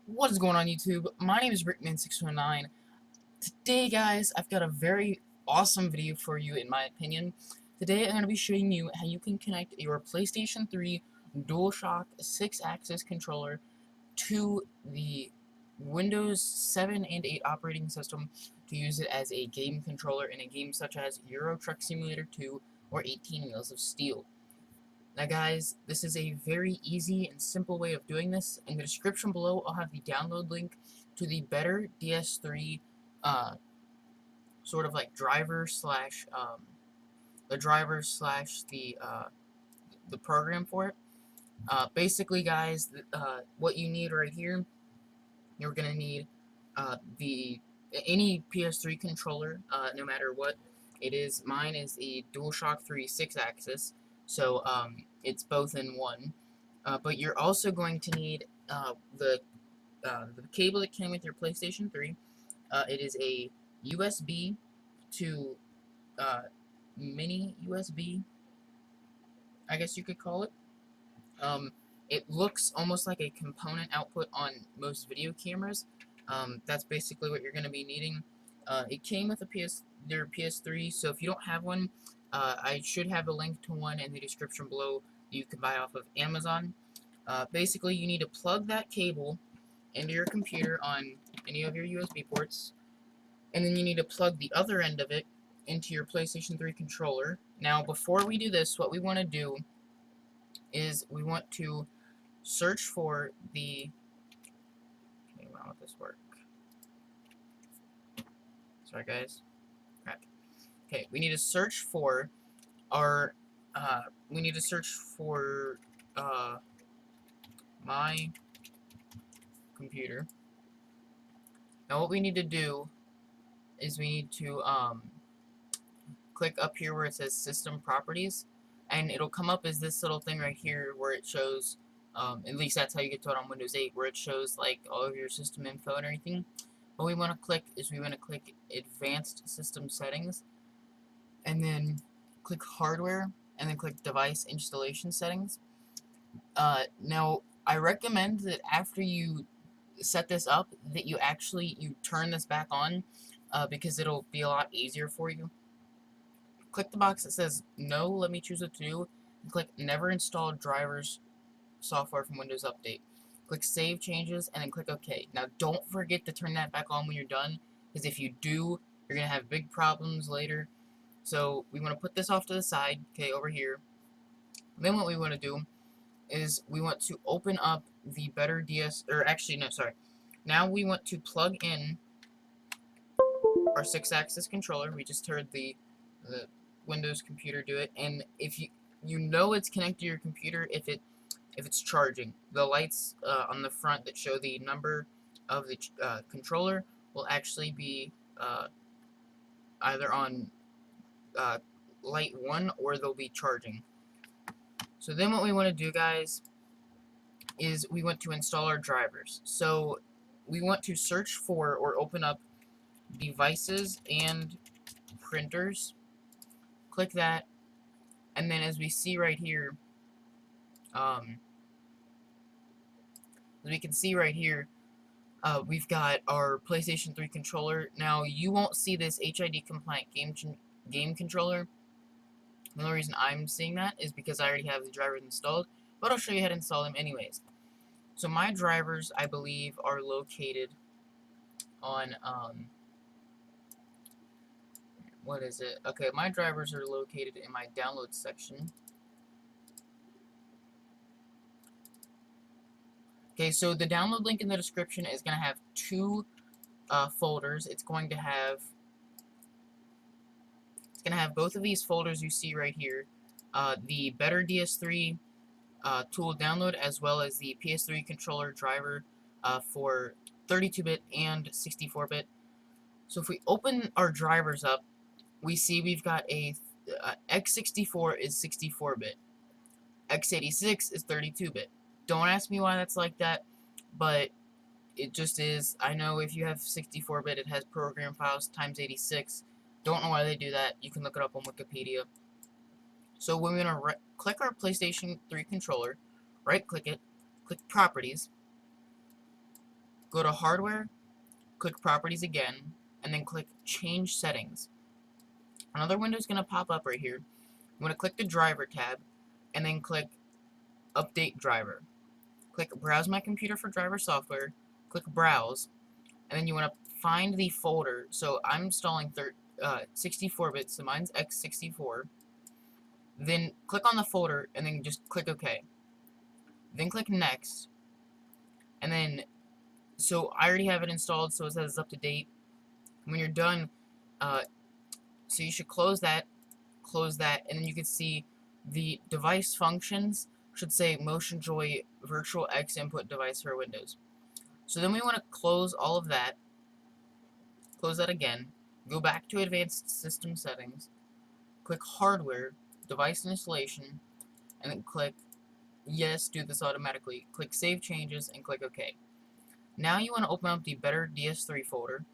What is going on YouTube? My name is Rickman619. Today guys, I've got a very awesome video for you in my opinion. Today I'm going to be showing you how you can connect your PlayStation 3 DualShock 6-axis controller to the Windows 7 and 8 operating system to use it as a game controller in a game such as Euro Truck Simulator 2 or 18 Wheels of Steel. Now guys, this is a very easy and simple way of doing this. In the description below, I'll have the download link to the Better DS3 sort of like driver slash the program for it. Basically guys, what you need right here, you're going to need any PS3 controller, no matter what it is. Mine is the DualShock 3 6-axis, so it's both in one. But you're also going to need the cable that came with your PlayStation 3. It is a USB to mini USB, I guess you could call it. It looks almost like a component output on most video cameras. That's basically what you're going to be needing. It came with their PS3, so if you don't have one, I should have a link to one in the description below you can buy off of Amazon. Basically, you need to plug that cable into your computer on any of your USB ports, and then you need to plug the other end of it into your PlayStation 3 controller. Now, before we do this, what we want to do is we want to search for the... Okay, why won't this work? Sorry, guys. Crap. Okay, we need to search for our... we need to search for my computer. Now, what we need to do is we need to click up here where it says System Properties, and it'll come up as this little thing right here where it shows, at least that's how you get to it on Windows 8, where it shows like all of your system info and everything. What we want to click is we want to click Advanced System Settings, and then click Hardware, and then click Device Installation Settings. Now, I recommend that after you set this up, that you turn this back on, because it'll be a lot easier for you. Click the box that says no, let me choose what to do, and click Never Install Drivers Software from Windows Update. Click Save Changes, and then click OK. Now, don't forget to turn that back on when you're done, because if you do, you're going to have big problems later. So, we want to put this off to the side, okay, over here. Then what we want to do is we want to open up the Better DS, or actually, no, sorry. Now we want to plug in our 6-axis controller. We just heard the Windows computer do it, and if you know it's connected to your computer if it's charging. The lights on the front that show the number of the controller will actually be either on light 1 or they'll be charging. So then what we want to do, guys, is we want to install our drivers. So we want to search for or open up Devices and Printers. Click that, and then as we see right here, we've got our PlayStation 3 controller. Now, you won't see this HID compliant game controller. The only reason I'm seeing that is because I already have the drivers installed, but I'll show you how to install them anyways. So my drivers, I believe, are located on, what is it? Okay, my drivers are located in my download section. Okay, so the download link in the description is going to have two folders. It's going to have both of these folders you see right here. The Better DS3 Tool download, as well as the PS3 controller driver for 32-bit and 64-bit. So if we open our drivers up, we see we've got a x64 is 64-bit, x86 is 32-bit. Don't ask me why that's like that, but it just is. I know if you have 64-bit, it has program files times 86. Don't know why they do that. You can look it up on Wikipedia. So when we're going to click our PlayStation 3 controller, right-click it, click Properties, go to Hardware, click Properties again, and then click Change Settings. Another window is going to pop up right here. You want to click the Driver tab, and then click Update Driver. Click Browse My Computer for driver software, click Browse, and then you want to find the folder. So I'm installing 64-bit, so mine's x64. Then click on the folder, and then just click OK. Then click Next, and then, so I already have it installed, so it says it's up to date. When you're done, so you should close that, and then you can see the device functions should say Motion Joy Virtual X Input Device for Windows. So then we want to close all of that, close that again, go back to Advanced System Settings, click Hardware, Device Installation, and then click Yes, do this automatically. Click Save Changes and click OK. Now you want to open up the Better DS3 folder,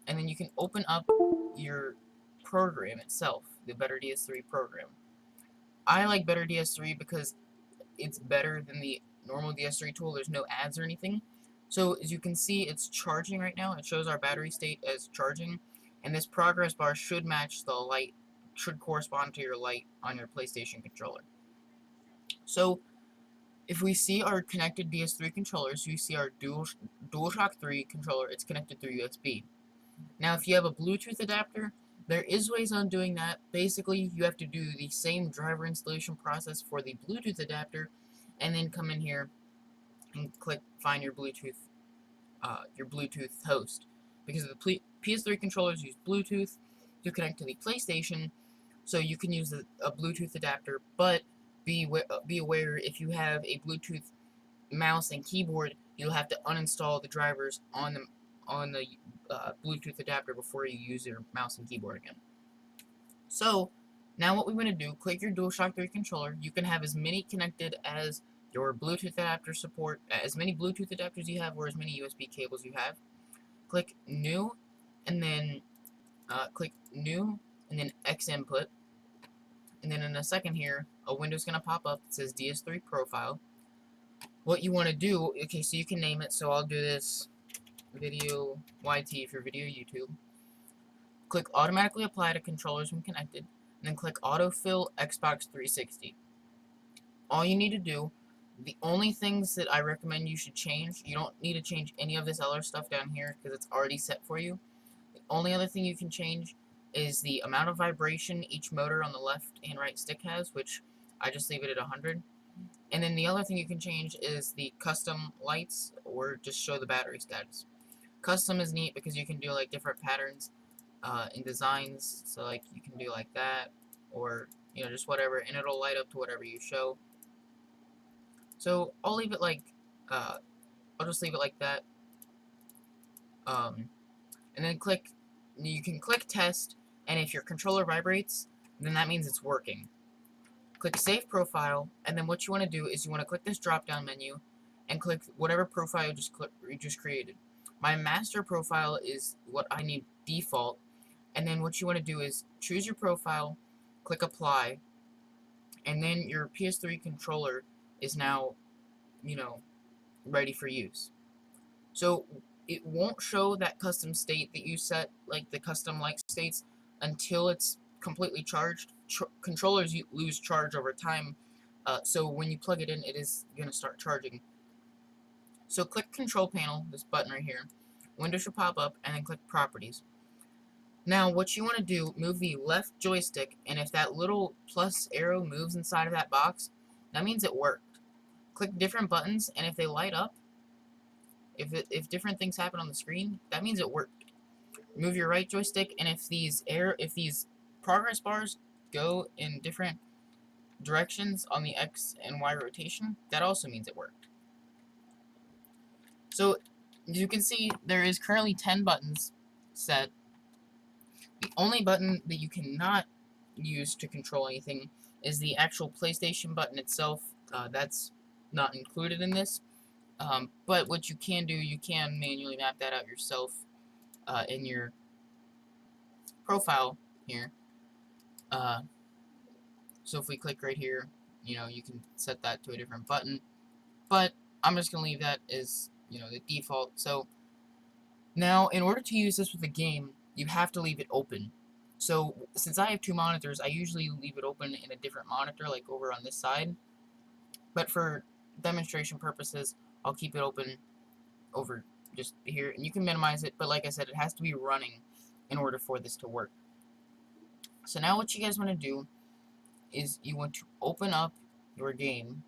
and then you can open up your program itself, the Better DS3 program. I like Better DS3 because it's better than the normal DS3 tool. There's no ads or anything. So as you can see, it's charging right now. It shows our battery state as charging, and this progress bar should match the light, should correspond to your light on your PlayStation controller. So if we see our connected DS3 controllers, you see our DualShock 3 controller, it's connected through USB. Now if you have a Bluetooth adapter, there is ways on doing that. Basically, you have to do the same driver installation process for the Bluetooth adapter, and then come in here and click find your Bluetooth host. Because the PS3 controllers use Bluetooth to connect to the PlayStation, so you can use a Bluetooth adapter, but be aware if you have a Bluetooth mouse and keyboard, you'll have to uninstall the drivers on the Bluetooth adapter before you use your mouse and keyboard again. So now what we want to do, click your DualShock 3 controller. You can have as many connected as your Bluetooth adapter support, as many Bluetooth adapters you have, or as many USB cables you have. Click New, and then click New, and then X Input. And then in a second here, a window's going to pop up that says DS3 Profile. What you want to do, okay, so you can name it, so I'll do this Video YT for Video YouTube. Click Automatically Apply to Controllers when connected, and then click Autofill Xbox 360. All you need to do, the only things that I recommend you should change, you don't need to change any of this other stuff down here because it's already set for you. The only other thing you can change is the amount of vibration each motor on the left and right stick has, which I just leave it at 100. And then the other thing you can change is the custom lights, or just show the battery status. Custom is neat because you can do like different patterns in designs, so like you can do like that, or you know, just whatever, and it'll light up to whatever you show. So I'll leave it like I'll just leave it like that. And then you can click Test, and if your controller vibrates, then that means it's working. Click Save Profile, and then what you want to do is you want to click this drop-down menu and click whatever profile you just created. My master profile is what I need default, and then what you want to do is choose your profile, click Apply, and then your PS3 controller is now, you know, ready for use. So it won't show that custom state that you set, like the custom light states, until it's completely charged. Controllers lose charge over time, so when you plug it in, it is going to start charging. So click Control Panel, this button right here. Window should pop up, and then click Properties. Now what you want to do, move the left joystick, and if that little plus arrow moves inside of that box, that means it worked. Click different buttons, and if they light up, if different things happen on the screen, that means it worked. Move your right joystick, and if these progress bars go in different directions on the X and Y rotation, that also means it worked. So as you can see, there is currently 10 buttons set. The only button that you cannot use to control anything is the actual PlayStation button itself. That's not included in this. But what you can do, you can manually map that out yourself in your profile here. So if we click right here, you know, you can set that to a different button. But I'm just going to leave that as, you know, the default. So Now, in order to use this with a game, you have to leave it open. So, since I have two monitors, I usually leave it open in a different monitor, like over on this side. But for demonstration purposes, I'll keep it open over just here. And you can minimize it, but like I said, it has to be running in order for this to work. So now what you guys want to do is you want to open up your game.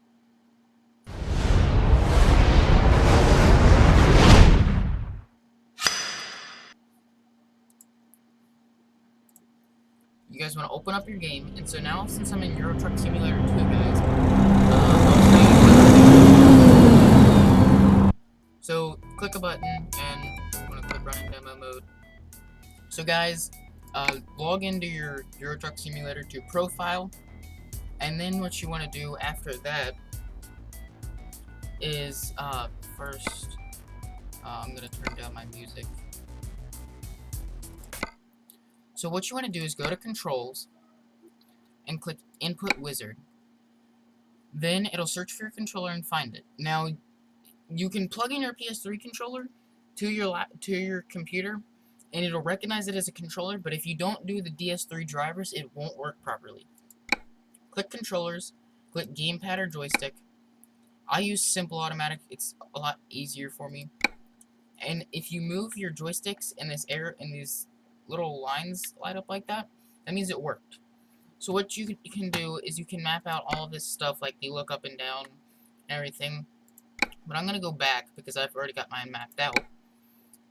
You guys want to open up your game, and so now since I'm in Euro Truck Simulator 2, guys, so click a button, and I'm going to click Run in Demo Mode. So guys, log into your Euro Truck Simulator 2 profile, and then what you want to do after that is, first, I'm going to turn down my music. So what you want to do is go to Controls and click Input Wizard. Then it'll search for your controller and find it. Now, you can plug in your PS3 controller to your computer, and it'll recognize it as a controller, but if you don't do the DS3 drivers, it won't work properly. Click Controllers, click Gamepad or Joystick. I use Simple Automatic, it's a lot easier for me. And if you move your joysticks in these little lines light up like that, that means it worked. So what you can do is you can map out all this stuff, like the look up and down and everything. But I'm going to go back because I've already got mine mapped out.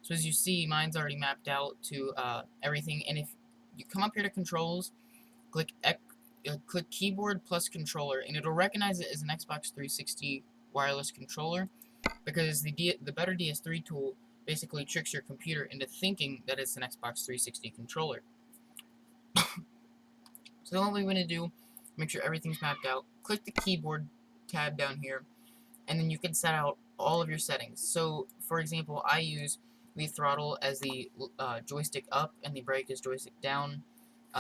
So as you see, mine's already mapped out to everything. And if you come up here to Controls, click Keyboard plus Controller, and it'll recognize it as an Xbox 360 wireless controller, because the Better DS3 tool basically tricks your computer into thinking that it's an Xbox 360 controller. So then what we want to do, make sure everything's mapped out, click the keyboard tab down here, and then you can set out all of your settings. So, for example, I use the throttle as the joystick up, and the brake is joystick down.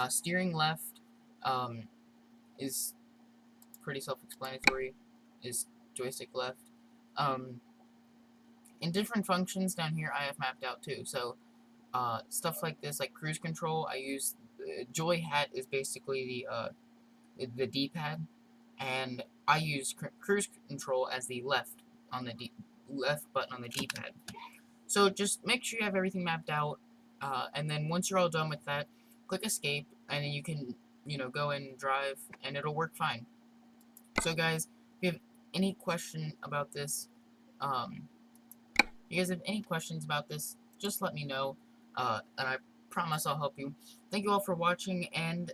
Steering left is pretty self-explanatory, is joystick left. In different functions down here, I have mapped out too. So, stuff like this, like cruise control, I use Joy Hat is basically the D-pad, and I use cruise control as the left button on the D-pad. So just make sure you have everything mapped out, and then once you're all done with that, click Escape, and then you can go in and drive, and it'll work fine. So guys, if you have any question about this, just let me know, and I promise I'll help you. Thank you all for watching, and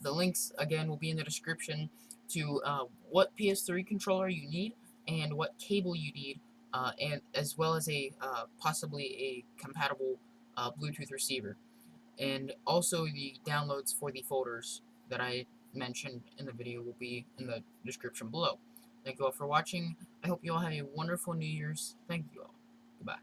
the links, again, will be in the description to what PS3 controller you need and what cable you need, and as well as possibly a compatible Bluetooth receiver. And also the downloads for the folders that I mentioned in the video will be in the description below. Thank you all for watching. I hope you all have a wonderful New Year's. Thank you all. Goodbye.